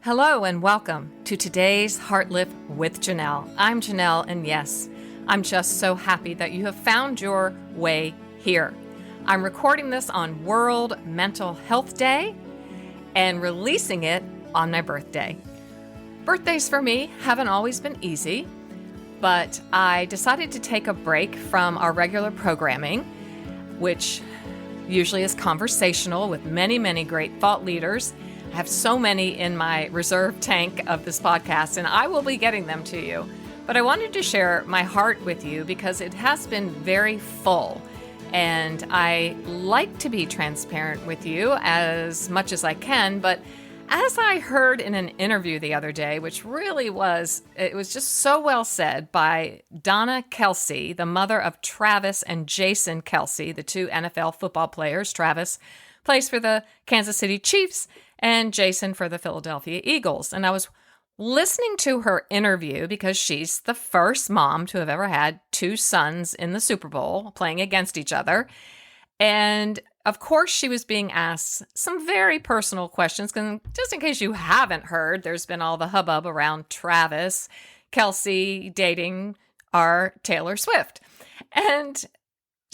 Hello and welcome to today's Heartlift with Janelle. I'm Janelle, and yes, I'm just so happy that you have found your way here. I'm recording this on World Mental Health Day and releasing it on my birthday. Birthdays for me haven't always been easy, but I decided to take a break from our regular programming, which usually is conversational with many great thought leaders. I have so many in my reserve tank of this podcast, and I will be getting them to you. But I wanted to share my heart with you because it has been very full, and I like to be transparent with you as much as I can. But as I heard in an interview the other day, which really was just so well said by Donna Kelce, the mother of Travis and Jason Kelce, the two NFL football players. Travis plays for the Kansas City Chiefs and Jason for the Philadelphia Eagles. And I was listening to her interview because she's the first mom to have ever had two sons in the Super Bowl playing against each other. And of course, she was being asked some very personal questions. And just in case you haven't heard, there's been all the hubbub around Travis Kelce dating our Taylor Swift. And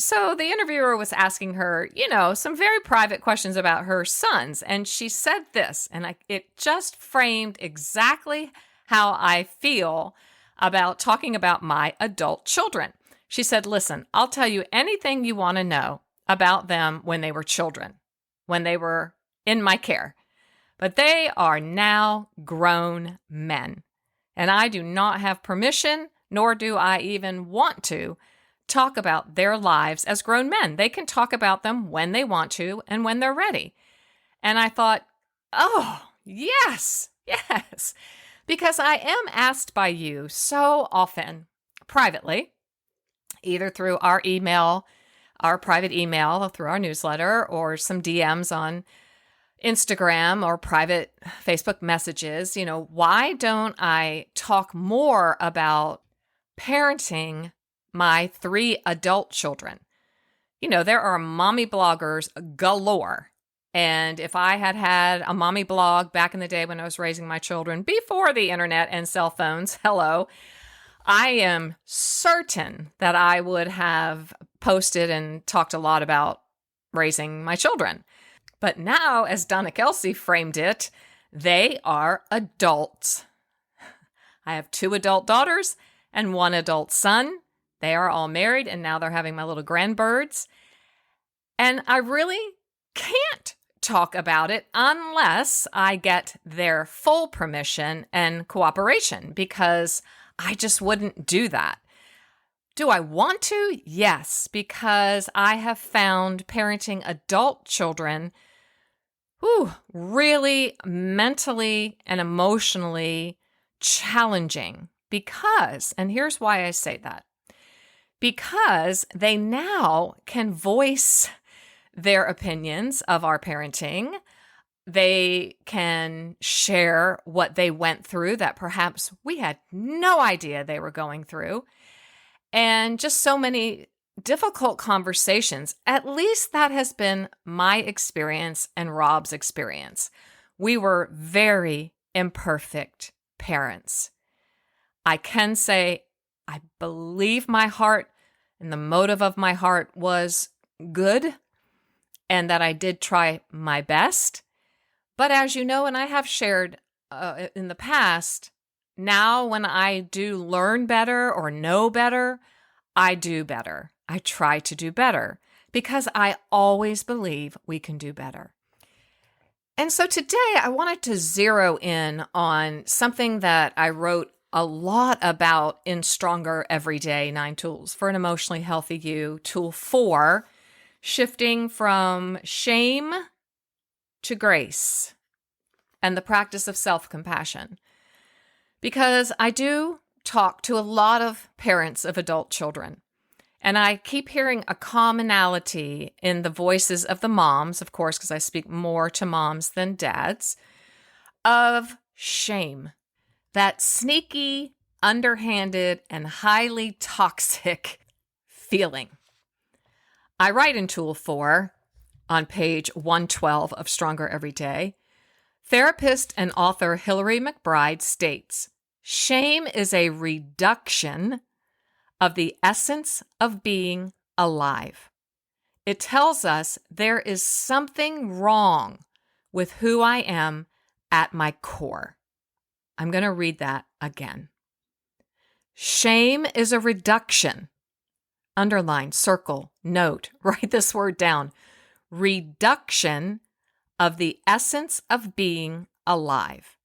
so the interviewer was asking her, some very private questions about her sons. And she said this, and it just framed exactly how I feel about talking about my adult children. She said, listen, I'll tell you anything you want to know about them when they were children, when they were in my care. But they are now grown men. And I do not have permission, nor do I even want to talk about their lives as grown men. They can talk about them when they want to and when they're ready. And I thought, oh, yes, because I am asked by you so often privately, either through our email, our private email, through our newsletter, or some DMs on Instagram or private Facebook messages, why don't I talk more about parenting my three adult children? There are mommy bloggers galore. And if I had had a mommy blog back in the day when I was raising my children, before the internet and cell phones, I am certain that I would have posted and talked a lot about raising my children. But now, as Donna Kelce framed it, they are adults. I have two adult daughters and one adult son. They are all married, and now they're having my little grandbirds. And I really can't talk about it unless I get their full permission and cooperation, because I just wouldn't do that. Do I want to? Yes, because I have found parenting adult children really mentally and emotionally challenging because, and here's why I say that, because they now can voice their opinions of our parenting. They can share what they went through that perhaps we had no idea they were going through. And just so many difficult conversations. At least that has been my experience and Rob's experience. We were very imperfect parents. I can say I believe my heart and the motive of my heart was good and that I did try my best. But as you know, and I have shared in the past, now when I do learn better or know better, I do better. I try to do better because I always believe we can do better. And so today I wanted to zero in on something that I wrote a lot about in Stronger Everyday 9 Tools for an Emotionally Healthy You. Tool 4, shifting from shame to grace and the practice of self-compassion. Because I do talk to a lot of parents of adult children, and I keep hearing a commonality in the voices of the moms, of course, because I speak more to moms than dads, of shame. That sneaky, underhanded, and highly toxic feeling. I write in Tool 4 on page 112 of Stronger Every Day, Therapist and author Hilary McBride states, shame is a reduction of the essence of being alive. It tells us there is something wrong with who I am at my core. I'm going to read that again. Shame is a reduction. Underline, circle, note, write this word down. Reduction of the essence of being alive.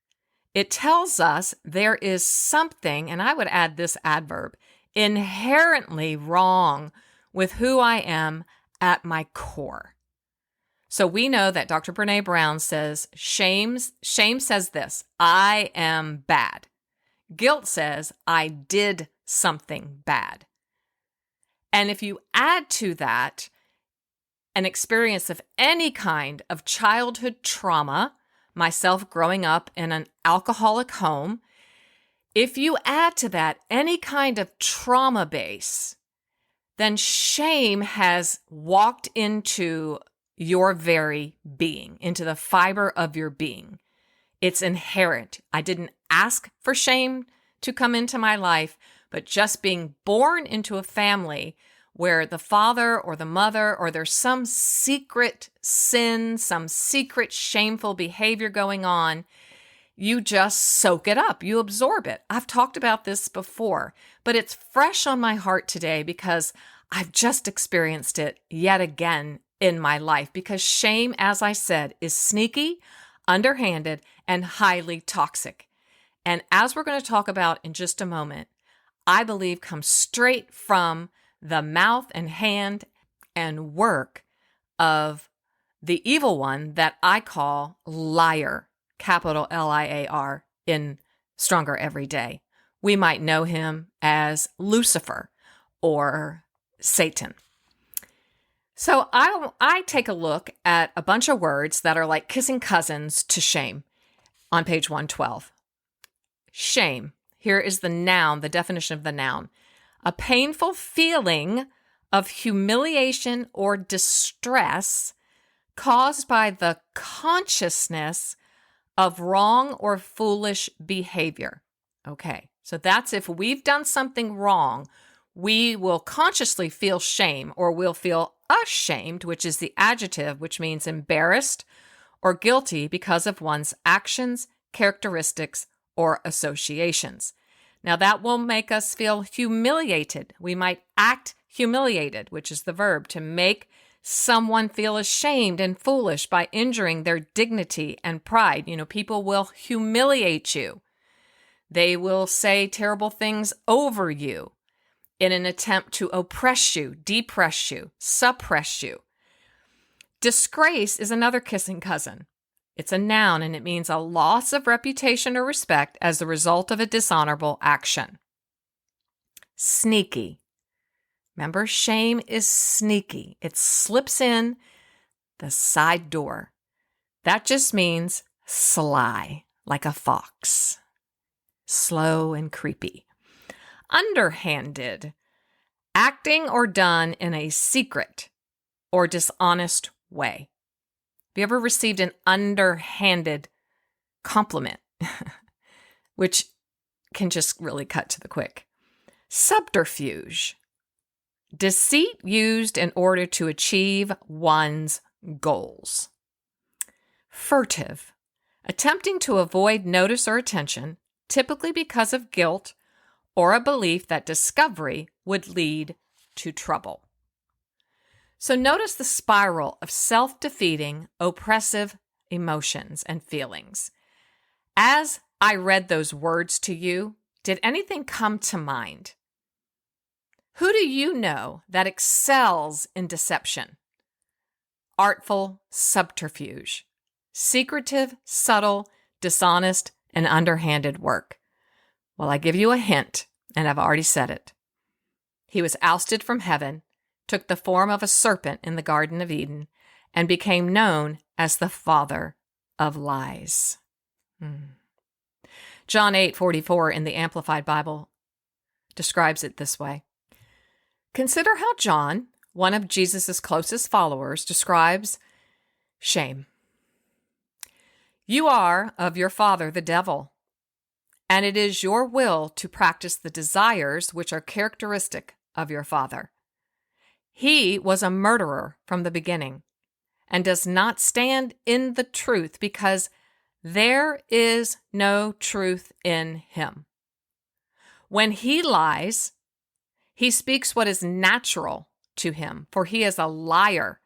It tells us there is something, and I would add this adverb, inherently wrong with who I am at my core. So we know that Dr. Brene Brown says shame says this, I am bad. Guilt says I did something bad. And if you add to that an experience of any kind of childhood trauma, myself growing up in an alcoholic home, if you add to that any kind of trauma base, then shame has walked into your very being, into the fiber of your being. It's inherent. I didn't ask for shame to come into my life, but just being born into a family where the father or the mother or there's some secret sin, some secret shameful behavior going on, you just soak it up. You absorb it. I've talked about this before, but it's fresh on my heart today because I've just experienced it yet again in my life because shame, as I said, is sneaky, underhanded, and highly toxic. And as we're going to talk about in just a moment, I believe comes straight from the mouth and hand and work of the evil one that I call liar, capital Liar, in Stronger Every Day. We might know him as Lucifer or Satan. So I take a look at a bunch of words that are like kissing cousins to shame on page 112. Shame. Here is the noun, the definition of the noun. A painful feeling of humiliation or distress caused by the consciousness of wrong or foolish behavior. Okay, so that's if we've done something wrong, we will consciously feel shame or we'll feel ashamed, which is the adjective, which means embarrassed or guilty because of one's actions, characteristics, or associations. Now that will make us feel humiliated. We might act humiliated, which is the verb, to make someone feel ashamed and foolish by injuring their dignity and pride. You know, people will humiliate you. They will say terrible things over you in an attempt to oppress you, depress you, suppress you. Disgrace is another kissing cousin. It's a noun and it means a loss of reputation or respect as the result of a dishonorable action. Sneaky. Remember, shame is sneaky. It slips in the side door. That just means sly, like a fox. Slow and creepy. Underhanded. Acting or done in a secret or dishonest way. Have you ever received an underhanded compliment, which can just really cut to the quick? Subterfuge. Deceit used in order to achieve one's goals. Furtive. Attempting to avoid notice or attention, typically because of guilt or a belief that discovery would lead to trouble. So notice the spiral of self-defeating, oppressive emotions and feelings. As I read those words to you, did anything come to mind? Who do you know that excels in deception? Artful subterfuge. Secretive, subtle, dishonest, and underhanded work. Well, I give you a hint, and I've already said it. He was ousted from heaven, took the form of a serpent in the Garden of Eden, and became known as the father of lies. John 8:44 in the Amplified Bible describes it this way. Consider how John, one of Jesus' closest followers, describes shame. You are of your father, the devil, and it is your will to practice the desires which are characteristic of your father. He was a murderer from the beginning and does not stand in the truth because there is no truth in him. When he lies, he speaks what is natural to him, for he is a liar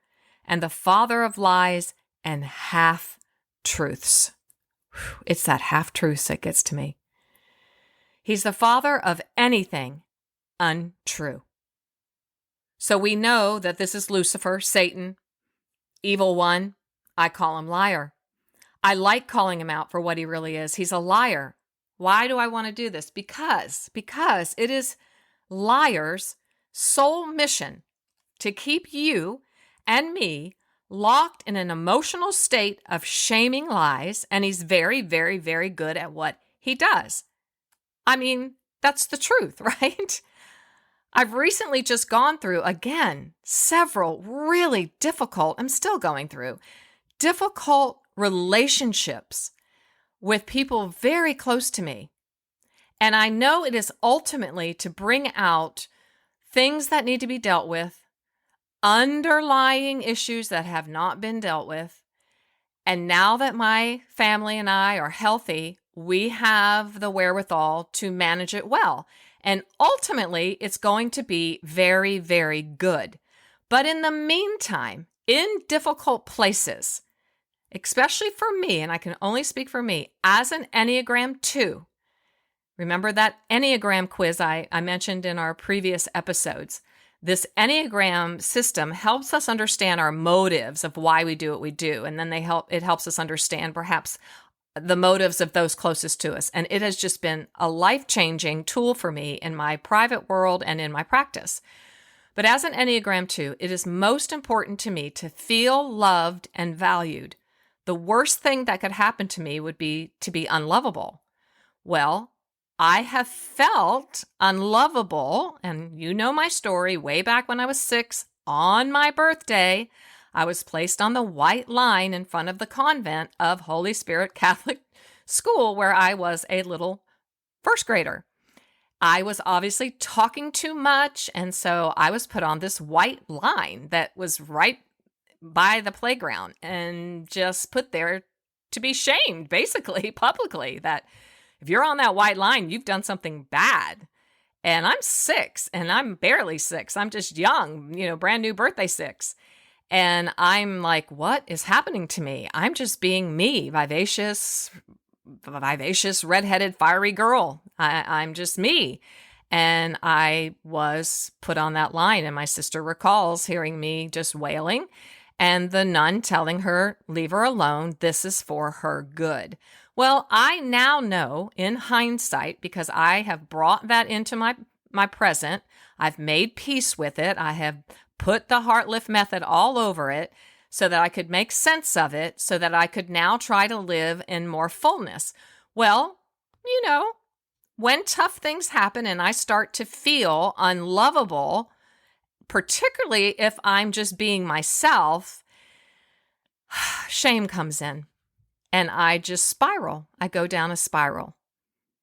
and the father of lies and half-truths. It's that half-truths that gets to me. He's the father of anything untrue. So we know that this is Lucifer, Satan, evil one. I call him liar. I like calling him out for what he really is. He's a liar. Why do I want to do this? Because it is liar's sole mission to keep you and me locked in an emotional state of shaming lies, and he's very, very, very good at what he does. I mean, that's the truth, right? I've recently just gone through, again, several really difficult, I'm still going through, difficult relationships with people very close to me. And I know it is ultimately to bring out things that need to be dealt with, underlying issues that have not been dealt with. And now that my family and I are healthy, we have the wherewithal to manage it well. And ultimately, it's going to be very, very good. But in the meantime, in difficult places, especially for me, and I can only speak for me, as an Enneagram 2, remember that Enneagram quiz I mentioned in our previous episodes? This Enneagram system helps us understand our motives of why we do what we do. And then it helps us understand perhaps the motives of those closest to us. And it has just been a life-changing tool for me in my private world and in my practice. But as an Enneagram 2, it is most important to me to feel loved and valued. The worst thing that could happen to me would be to be unlovable. Well, I have felt unlovable, and you know my story. Way back when I was 6, on my birthday, I was placed on the white line in front of the convent of Holy Spirit Catholic School where I was a little first grader. I was obviously talking too much, and so I was put on this white line that was right by the playground and just put there to be shamed, basically, publicly, that if you're on that white line, you've done something bad. And I'm 6, and I'm barely 6. I'm just young, brand new birthday 6. And I'm like, what is happening to me? I'm just being me, vivacious, redheaded, fiery girl. I'm just me. And I was put on that line, and my sister recalls hearing me just wailing and the nun telling her, leave her alone. This is for her good. Well, I now know in hindsight, because I have brought that into my present, I've made peace with it. I have put the Heartlift method all over it so that I could make sense of it, so that I could now try to live in more fullness. Well, when tough things happen and I start to feel unlovable, particularly if I'm just being myself, shame comes in and I just spiral. I go down a spiral.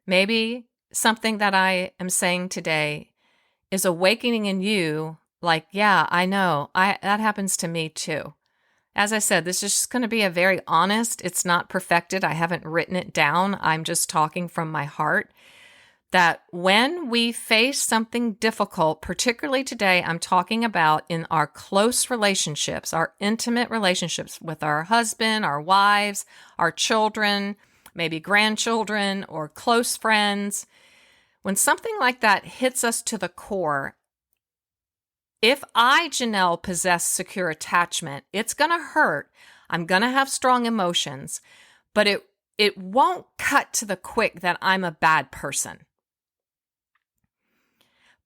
Maybe something that I am saying today is awakening in you, like, yeah, I know, that happens to me too. As I said, this is just going to be a very honest, it's not perfected. I haven't written it down. I'm just talking from my heart. That when we face something difficult, particularly today, I'm talking about in our close relationships, our intimate relationships with our husband, our wives, our children, maybe grandchildren or close friends. When something like that hits us to the core, if I, Janelle, possess secure attachment, it's going to hurt. I'm going to have strong emotions, but it won't cut to the quick that I'm a bad person.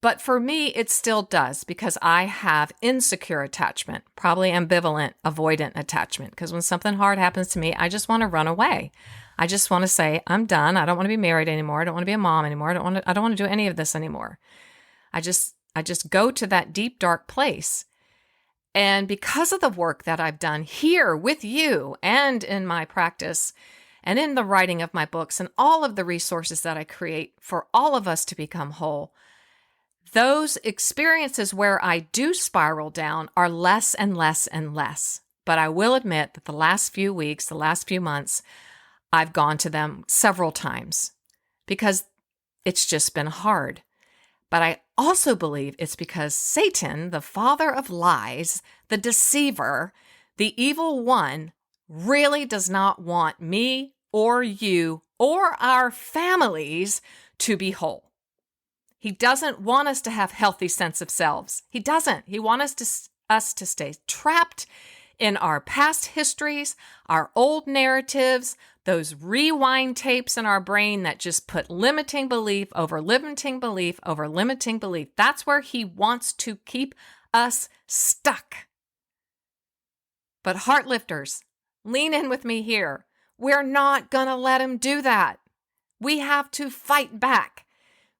But for me, it still does, because I have insecure attachment, probably ambivalent, avoidant attachment. Because when something hard happens to me, I just want to run away. I just want to say, I'm done. I don't want to be married anymore. I don't want to be a mom anymore. I don't want to do any of this anymore. I just go to that deep, dark place. And because of the work that I've done here with you and in my practice, and in the writing of my books and all of the resources that I create for all of us to become whole, those experiences where I do spiral down are less and less and less. But I will admit that the last few weeks, the last few months, I've gone to them several times because it's just been hard. But I also believe it's because Satan, the father of lies, the deceiver, the evil one, really does not want me or you or our families to be whole. He doesn't want us to have healthy sense of selves. He doesn't. He wants us to stay trapped in our past histories, our old narratives, those rewind tapes in our brain that just put limiting belief over limiting belief over limiting belief. That's where he wants to keep us stuck. But Heartlifters, lean in with me here. We're not going to let him do that. We have to fight back.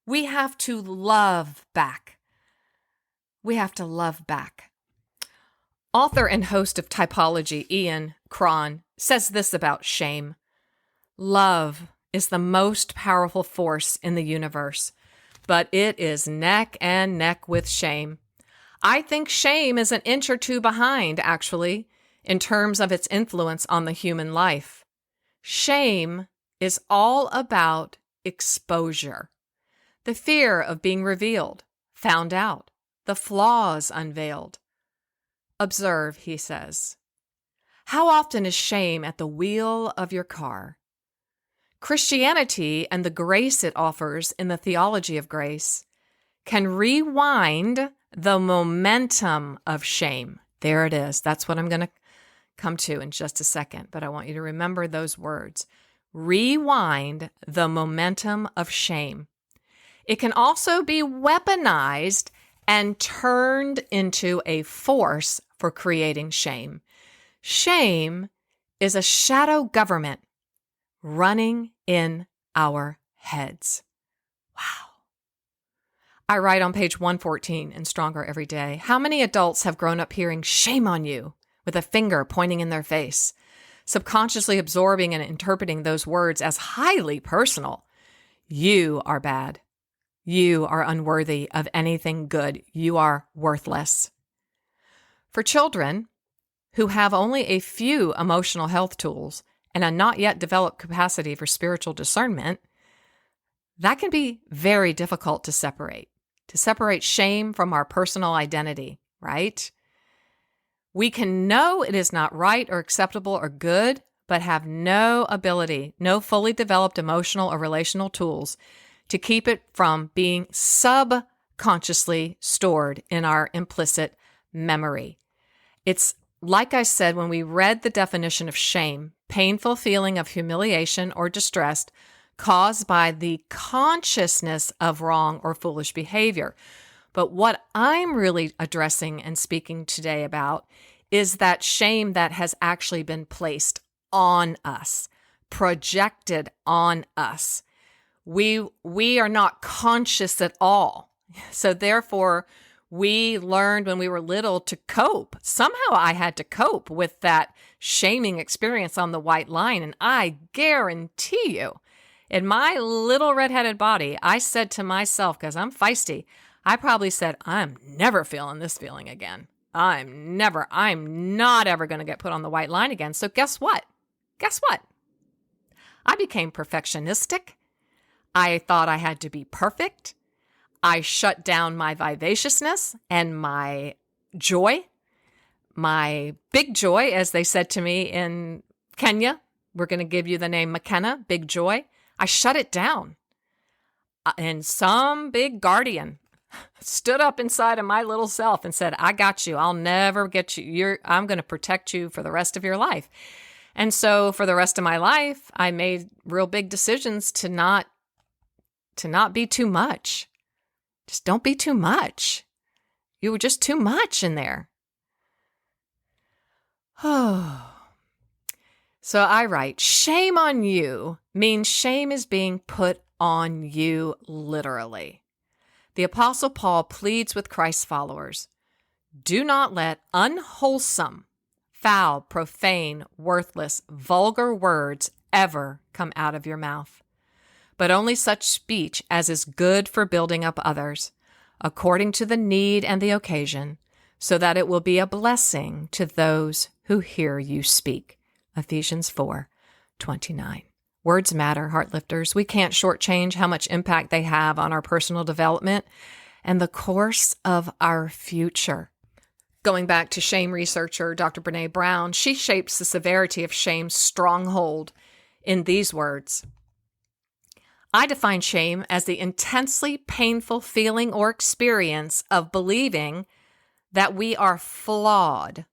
We have to love back. We have to love back. Author and host of Typology, Ian Cron, says this about shame. Love is the most powerful force in the universe, but it is neck and neck with shame. I think shame is an inch or two behind, actually, in terms of its influence on the human life. Shame is all about exposure, the fear of being revealed, found out, the flaws unveiled. Observe, he says. How often is shame at the wheel of your car? Christianity and the grace it offers in the theology of grace can rewind the momentum of shame. There it is. That's what I'm going to come to in just a second, but I want you to remember those words. Rewind the momentum of shame. It can also be weaponized and turned into a force for creating shame. Shame is a shadow government running in our heads. Wow. I write on page 114 in Stronger Every Day, how many adults have grown up hearing shame on you with a finger pointing in their face, subconsciously absorbing and interpreting those words as highly personal? You are bad. You are unworthy of anything good. You are worthless. For children who have only a few emotional health tools and a not yet developed capacity for spiritual discernment, that can be very difficult to separate shame from our personal identity, right? We can know it is not right or acceptable or good, but have no ability, no fully developed emotional or relational tools to keep it from being subconsciously stored in our implicit memory. It's like I said when we read the definition of shame, painful feeling of humiliation or distress caused by the consciousness of wrong or foolish behavior. But what I'm really addressing and speaking today about is that shame that has actually been placed on us, projected on us. We are not conscious at all. So therefore, we learned when we were little to cope. Somehow I had to cope with that shaming experience on the white line. And I guarantee you, in my little redheaded body, I said to myself, because I'm feisty, I probably said, I'm never feeling this feeling again. I'm not ever going to get put on the white line again. So guess what? I became perfectionistic. I thought I had to be perfect. I shut down my vivaciousness and my joy, my big joy, as they said to me in Kenya. We're going to give you the name McKenna, big joy. I shut it down. And some big guardian stood up inside of my little self and said, I got you. I'll never get you. I'm going to protect you for the rest of your life. And so for the rest of my life, I made real big decisions to not be too much. Just don't be too much. You were just too much in there. Oh. So I write, shame on you means shame is being put on you literally. The Apostle Paul pleads with Christ's followers, do not let unwholesome, foul, profane, worthless, vulgar words ever come out of your mouth, but only such speech as is good for building up others, according to the need and the occasion, so that it will be a blessing to those who hear you speak. Ephesians 4:29. Words matter, Heartlifters. We can't shortchange how much impact they have on our personal development and the course of our future. Going back to shame researcher Dr. Brene Brown, she shapes the severity of shame's stronghold in these words. I define shame as the intensely painful feeling or experience of believing that we are flawed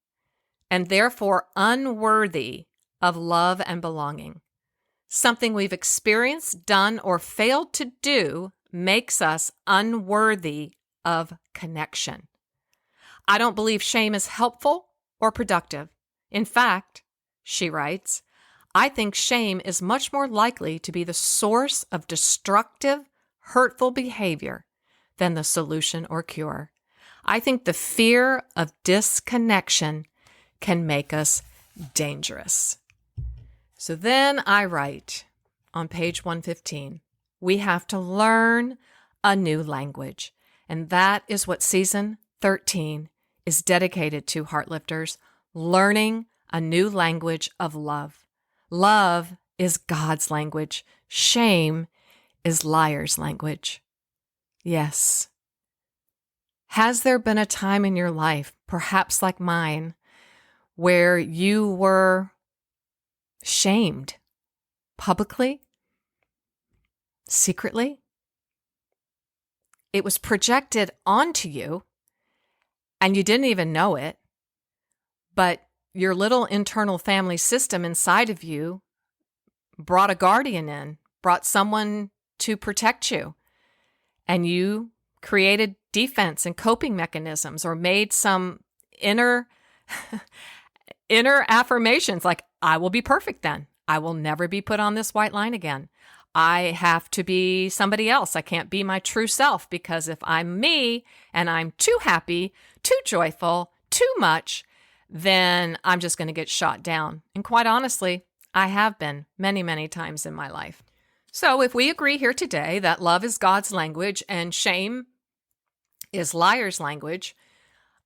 and therefore unworthy of love and belonging. Something we've experienced, done, or failed to do makes us unworthy of connection. I don't believe shame is helpful or productive. In fact, she writes, I think shame is much more likely to be the source of destructive, hurtful behavior than the solution or cure. I think the fear of disconnection can make us dangerous. So then I write on page 115, we have to learn a new language. And that is what season 13 is dedicated to, Heartlifters, learning a new language of love. Love is God's language. Shame is liar's language. Yes. Has there been a time in your life, perhaps like mine, where you were shamed publicly, secretly? It was projected onto you and you didn't even know it, but your little internal family system inside of you brought a guardian in, brought someone to protect you, and you created defense and coping mechanisms or made some inner affirmations like, I will be perfect then. I will never be put on this white line again. I have to be somebody else. I can't be my true self, because if I'm me and I'm too happy, too joyful, too much, then I'm just going to get shot down. And quite honestly, I have been many, many times in my life. So if we agree here today that love is God's language and shame is liar's language,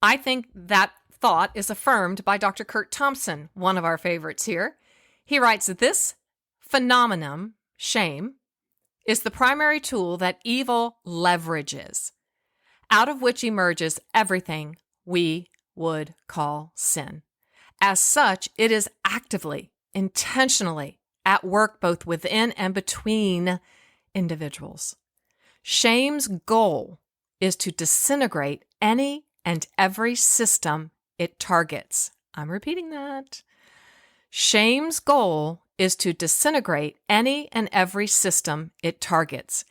I think that thought is affirmed by Dr. Kurt Thompson, one of our favorites here. He writes that this phenomenon, shame, is the primary tool that evil leverages, out of which emerges everything we would call sin. As such, it is actively, intentionally at work both within and between individuals. Shame's goal is to disintegrate any and every system it targets. I'm repeating that. Shame's goal is to disintegrate any and every system it targets,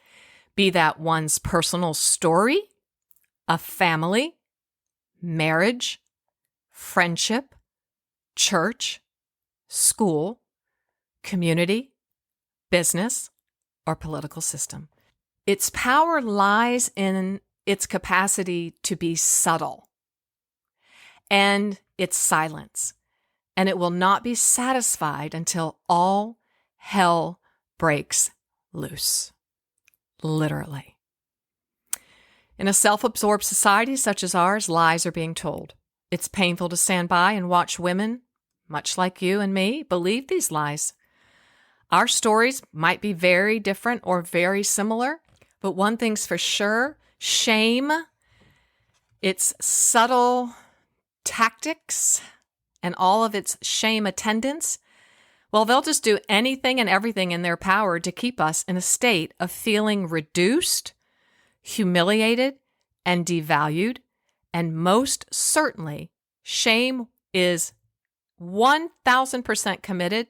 be that one's personal story, a family, marriage, friendship, church, school, community, business, or political system. Its power lies in its capacity to be subtle and its silence, and it will not be satisfied until all hell breaks loose. Literally. In a self-absorbed society such as ours, lies are being told. It's painful to stand by and watch women, much like you and me, believe these lies. Our stories might be very different or very similar, but one thing's for sure, shame, its subtle tactics, and all of its shame attendants, well, they'll just do anything and everything in their power to keep us in a state of feeling reduced, humiliated, and devalued. And most certainly, shame is 1,000% committed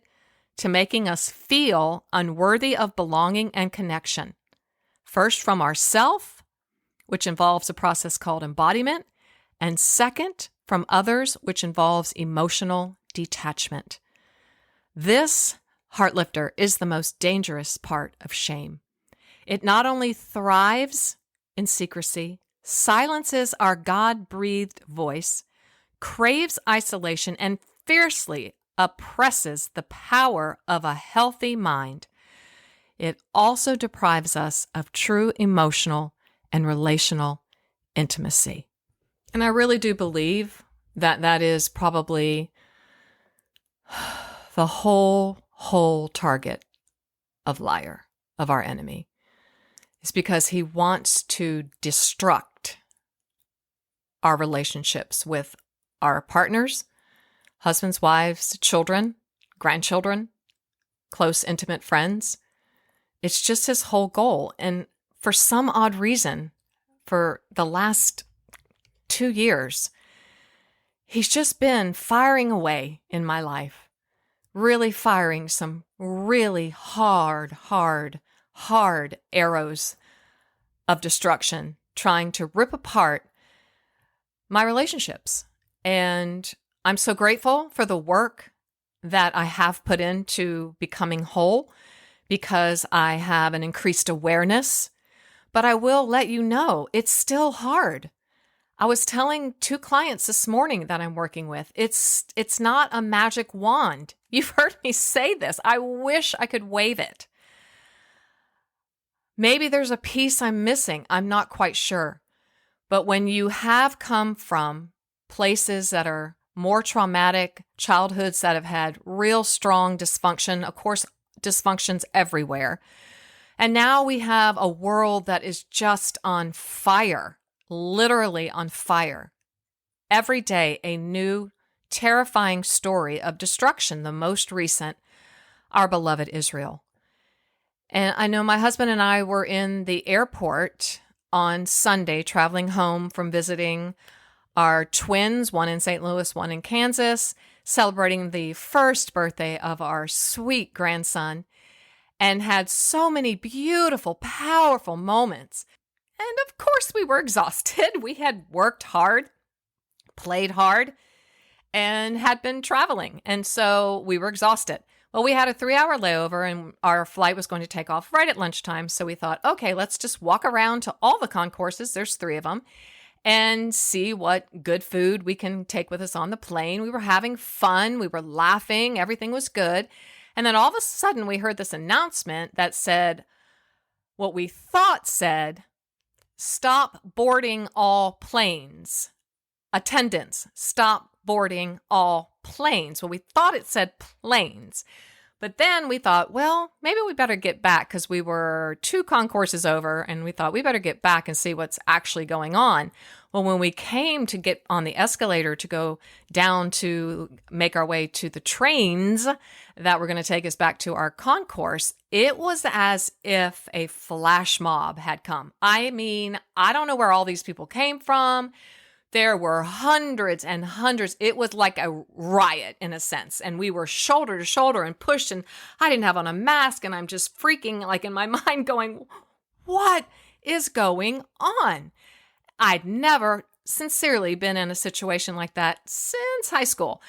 to making us feel unworthy of belonging and connection. First, from ourself, which involves a process called embodiment, and second, from others, which involves emotional detachment. This, Heartlifter, is the most dangerous part of shame. It not only thrives in secrecy, silences our God-breathed voice, craves isolation, and fiercely oppresses the power of a healthy mind, it also deprives us of true emotional and relational intimacy. And I really do believe that that is probably the whole target of liar, of our enemy. It's because he wants to destruct our relationships with our partners, husbands, wives, children, grandchildren, close, intimate friends. It's just his whole goal. And for some odd reason, for the last 2 years, he's just been firing away in my life, really firing some really hard arrows of destruction, trying to rip apart my relationships. And I'm so grateful for the work that I have put into becoming whole, because I have an increased awareness. But I will let you know, it's still hard. I was telling 2 clients this morning that I'm working with, it's not a magic wand. You've heard me say this. I wish I could wave it. Maybe there's a piece I'm missing. I'm not quite sure. But when you have come from places that are more traumatic, childhoods that have had real strong dysfunction, of course, dysfunctions everywhere. And now we have a world that is just on fire, literally on fire. Every day, a new terrifying story of destruction, the most recent, our beloved Israel. And I know my husband and I were in the airport on Sunday, traveling home from visiting our twins, one in St. Louis, one in Kansas, celebrating the first birthday of our sweet grandson, and had so many beautiful, powerful moments. And of course, we were exhausted. We had worked hard, played hard, and had been traveling. And so we were exhausted. Well, we had a 3-hour layover and our flight was going to take off right at lunchtime. So we thought, okay, let's just walk around to all the concourses. There's 3 of them. And see what good food we can take with us on the plane. We were having fun. We were laughing. Everything was good. And then all of a sudden we heard this announcement that said, what we thought said, stop boarding all planes. Attendants, stop boarding all planes. Well, we thought it said planes. But then we thought, well, maybe we better get back, because we were 2 concourses over and we thought we better get back and see what's actually going on. Well, when we came to get on the escalator to go down to make our way to the trains that were going to take us back to our concourse, it was as if a flash mob had come. I mean, I don't know where all these people came from. There were hundreds and hundreds. It was like a riot in a sense. And we were shoulder to shoulder and pushed. And I didn't have on a mask. And I'm just freaking like in my mind going, what is going on? I'd never sincerely been in a situation like that since high school.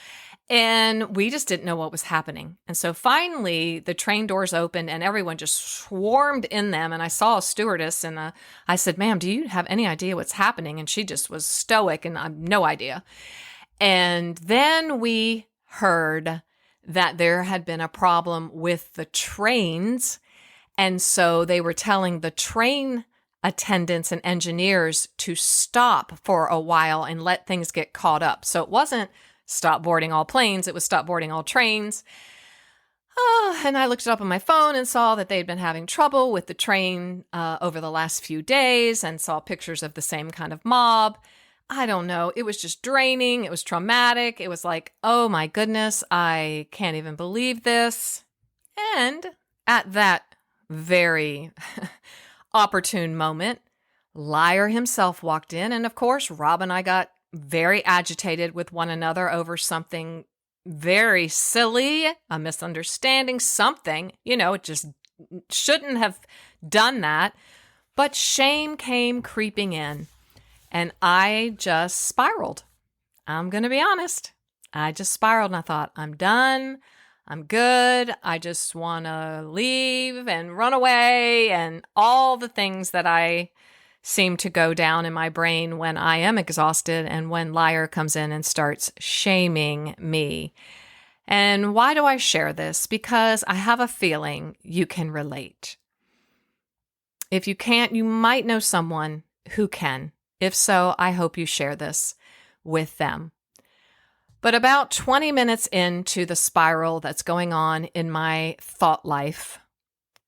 And we just didn't know what was happening. And so finally, the train doors opened and everyone just swarmed in them. And I saw a stewardess and I said, ma'am, do you have any idea what's happening? And she just was stoic and I have no idea. And then we heard that there had been a problem with the trains. And so they were telling the train attendants and engineers to stop for a while and let things get caught up. So it wasn't stop boarding all planes, it was stop boarding all trains. And I looked it up on my phone and saw that they'd been having trouble with the train over the last few days and saw pictures of the same kind of mob. I don't know. It was just draining. It was traumatic. It was like, oh my goodness, I can't even believe this. And at that very opportune moment, Liar himself walked in. And of course, Rob and I got very agitated with one another over something very silly, a misunderstanding, something, it just shouldn't have done that. But shame came creeping in and I just spiraled. I'm going to be honest. I just spiraled and I thought, I'm done. I'm good. I just want to leave and run away and all the things that I seem to go down in my brain when I am exhausted and when Liar comes in and starts shaming me. And why do I share this? Because I have a feeling you can relate. If you can't, you might know someone who can. If so, I hope you share this with them. But about 20 minutes into the spiral that's going on in my thought life,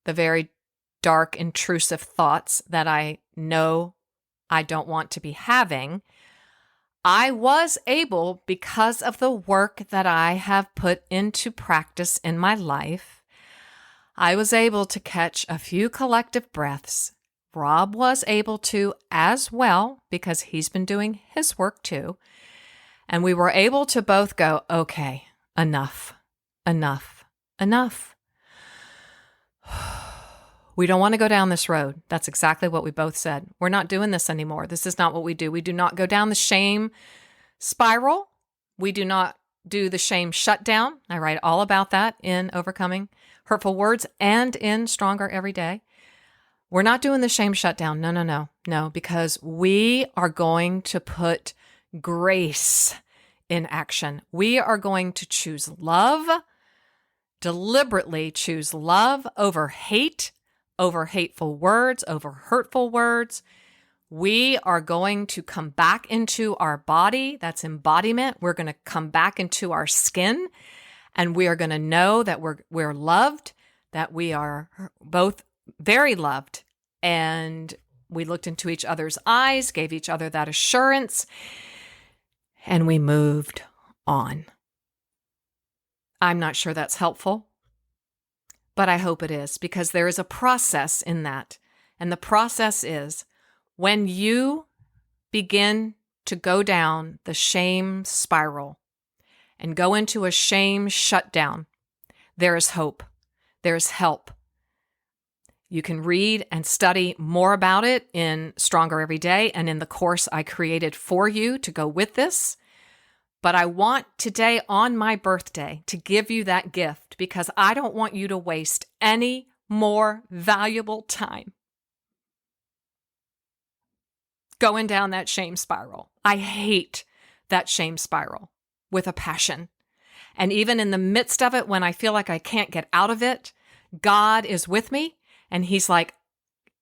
the very dark, intrusive thoughts that I know I don't want to be having, I was able, because of the work that I have put into practice in my life, I was able to catch a few collective breaths. Rob was able to as well, because he's been doing his work too. And we were able to both go, okay, enough. We don't want to go down this road. That's exactly what we both said. We're not doing this anymore. This is not what we do. We do not go down the shame spiral. We do not do the shame shutdown. I write all about that in Overcoming Hurtful Words and in Stronger Every Day. We're not doing the shame shutdown. No, because we are going to put grace in action. We are going to choose love, deliberately choose love over hate, over hateful words, over hurtful words. We are going to come back into our body. That's embodiment. We're going to come back into our skin, and we are going to know that we're loved, that we are both very loved. And we looked into each other's eyes, gave each other that assurance, and we moved on. I'm not sure that's helpful, but I hope it is, because there is a process in that. And the process is when you begin to go down the shame spiral and go into a shame shutdown, there is hope. There is help. You can read and study more about it in Stronger Every Day and in the course I created for you to go with this. But I want today on my birthday to give you that gift, because I don't want you to waste any more valuable time going down that shame spiral. I hate that shame spiral with a passion. And even in the midst of it, when I feel like I can't get out of it, God is with me. And he's like,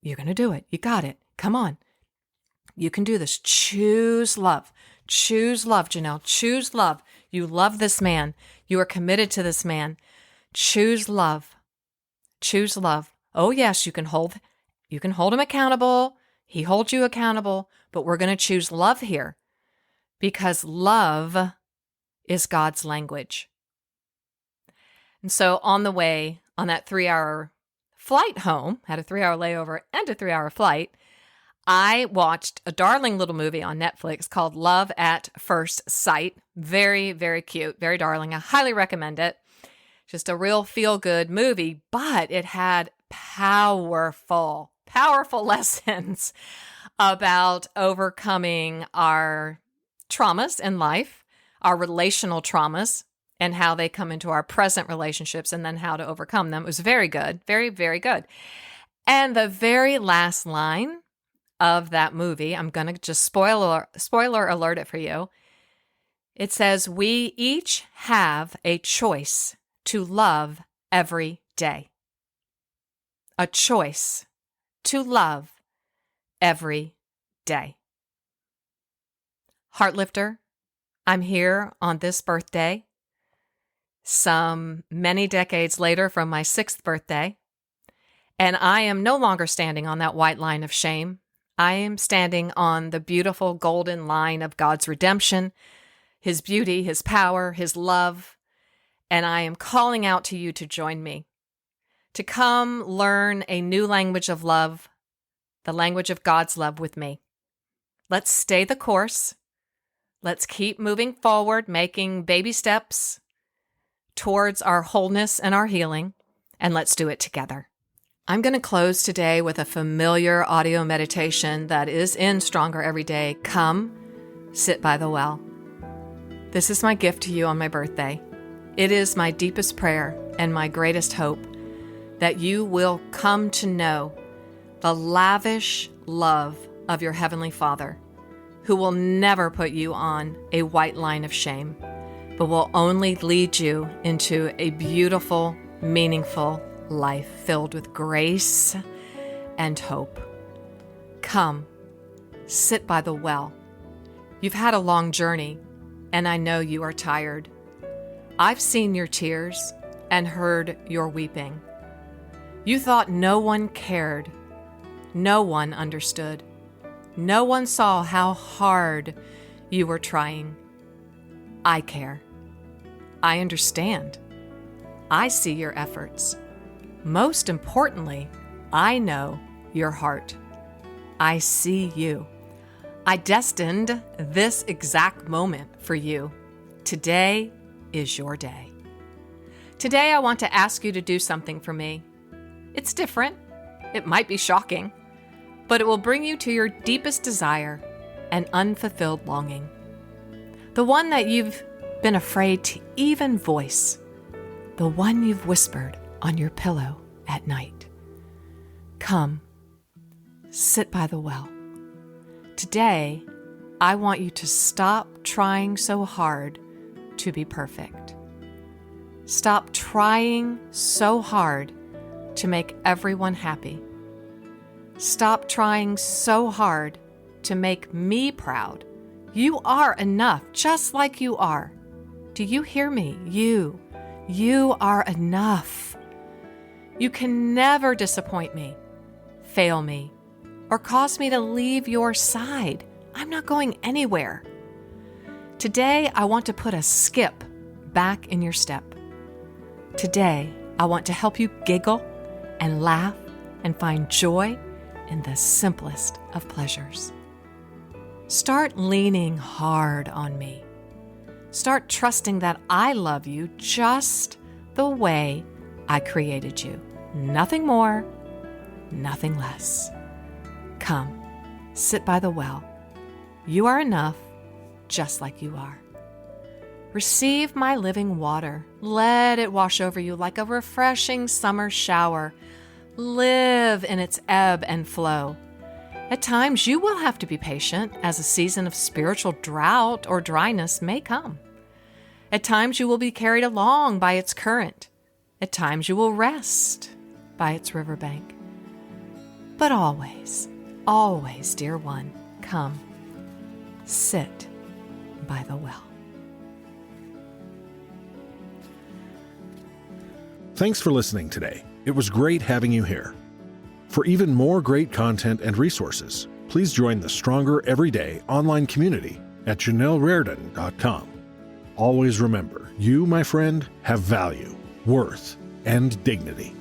you're going to do it. You got it. Come on. You can do this. Choose love. Choose love, Janelle. Choose love. You love this man. You are committed to this man. Choose love. Choose love. Oh, yes, you can hold him accountable. He holds you accountable, but we're going to choose love here, because love is God's language. And so on the way, on that 3-hour flight home, had a 3-hour layover and a 3-hour flight, I watched a darling little movie on Netflix called Love at First Sight. Very, very cute, very darling. I highly recommend it. Just a real feel-good movie, but it had powerful lessons about overcoming our traumas in life, our relational traumas, and how they come into our present relationships, and then how to overcome them. It was very good. Very, very good. And the very last line of that movie, I'm going to just spoiler alert it for you. It says, we each have a choice to love every day. A choice to love every day. Heartlifter, I'm here on this birthday, some many decades later from my 6th birthday, and I am no longer standing on that white line of shame. I am standing on the beautiful golden line of God's redemption, His beauty, His power, His love, and I am calling out to you to join me, to come learn a new language of love, the language of God's love with me. Let's stay the course. Let's keep moving forward, making baby steps towards our wholeness and our healing, and let's do it together. I'm going to close today with a familiar audio meditation that is in Stronger Every Day. Come, sit by the well. This is my gift to you on my birthday. It is my deepest prayer and my greatest hope that you will come to know the lavish love of your Heavenly Father, who will never put you on a white line of shame, but will only lead you into a beautiful, meaningful life filled with grace and hope. Come, sit by the well. You've had a long journey, and I know you are tired. I've seen your tears and heard your weeping. You thought no one cared. No one understood. No one saw how hard you were trying. I care. I understand. I see your efforts. Most importantly, I know your heart. I see you. I destined this exact moment for you. Today is your day. Today I want to ask you to do something for me. It's different. It might be shocking, but it will bring you to your deepest desire and unfulfilled longing. The one that you've been afraid to even voice. The one you've whispered on your pillow at night. Come, sit by the well. Today, I want you to stop trying so hard to be perfect. Stop trying so hard to make everyone happy. Stop trying so hard to make me proud. You are enough, just like you are. Do you hear me? You are enough. You can never disappoint me, fail me, or cause me to leave your side. I'm not going anywhere. Today, I want to put a skip back in your step. Today, I want to help you giggle and laugh and find joy in the simplest of pleasures. Start leaning hard on me. Start trusting that I love you just the way I created you. Nothing more, nothing less. Come, sit by the well. You are enough, just like you are. Receive my living water. Let it wash over you like a refreshing summer shower. Live in its ebb and flow. At times, you will have to be patient as a season of spiritual drought or dryness may come. At times, you will be carried along by its current. At times, you will rest by its riverbank. But always, always, dear one, come, sit by the well. Thanks for listening today. It was great having you here. For even more great content and resources, please join the Stronger Everyday online community at JanelleRaridan.com. Always remember, you, my friend, have value, worth, and dignity.